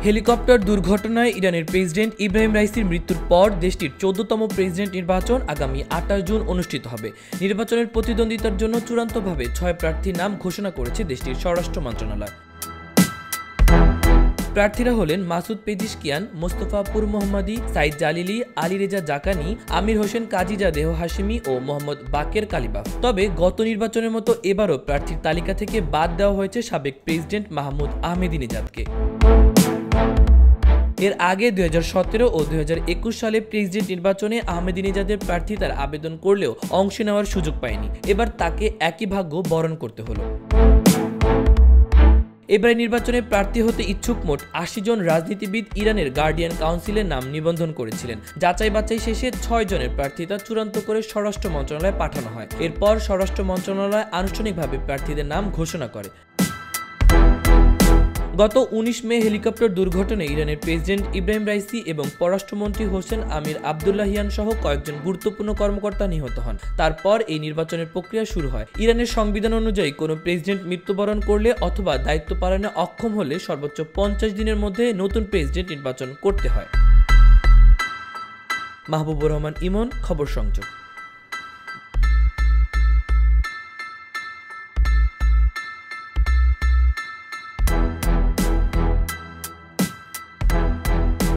Helicopter দুর্ঘটনায় ইরানের president Ibrahim রাইসির মৃত্যুর পর দেশটির 14তম প্রেসিডেন্ট নির্বাচন আগামী 28 জুন অনুষ্ঠিত হবে। নির্বাচনের প্রতিদ্বন্দ্বিতার জন্য চূড়ান্তভাবে 6 প্রার্থীর নাম ঘোষণা করেছে দেশটির স্বরাষ্ট্র মন্ত্রণালয়। প্রার্থীরা হলেন মাসুদ পেজিশকিয়ান, মোস্তফা পুর মোহাম্মদী, সাইদ জালিলি, আলী রেজা জাকানি, আমির হোসেন কাজীজাদেহ হাশেমি ও মোহাম্মদ বাকের কালিবাফ। তবে গত নির্বাচনের মতো এবারও প্রার্থীর তালিকা থেকে বাদ দেওয়া হয়েছে সাবেক প্রেসিডেন্ট মাহমুদ আহমেদিনেজাদকে। এর আগে 2017 ও 2021 সালে প্রেসিডেন্ট নির্বাচনে আহমেদিনেজাদের প্রার্থিতার আবেদন করলেও অংশ নেওয়ার সুযোগ পায়নি। এবার তাকে একই ভাগ্য বরণ করতে হলো। এবারে নির্বাচনে প্রার্থী হতে ইচ্ছুক মোট 80 জন রাজনীতিবিদ ইরানের গার্ডিয়ান কাউন্সিলের নাম নিবন্ধন করেছিলেন। যাচাই বাছাই শেষে 6 জনের প্রার্থিতা চূড়ান্ত করে স্বরাষ্ট্র মন্ত্রণালয়ে পাঠানো হয়। এরপর স্বরাষ্ট্র মন্ত্রণালয় আনুষ্ঠানিকভাবে প্রার্থীদের নাম ঘোষণা করে। গত 19 মে হেলিকপ্টার দুর্ঘটনায় ইরানের প্রেসিডেন্ট ইব্রাহিম রাইসি এবং পররাষ্ট্রমন্ত্রী হোসেন আমির আবদুল্লাহিয়ান সহ কয়েকজন গুরুত্বপূর্ণ কর্মকর্তা নিহত হন। তারপর এই নির্বাচনের প্রক্রিয়া শুরু হয়। ইরানের সংবিধান অনুযায়ী কোনো প্রেসিডেন্ট মৃত্যুবরণ করলে অথবা দায়িত্ব পালনে অক্ষম হলে সর্বোচ্চ 50 দিনের মধ্যে নতুন প্রেসিডেন্ট নির্বাচন করতে হয়। মাহবুবুর রহমান ইমন, খবর সংযোগ।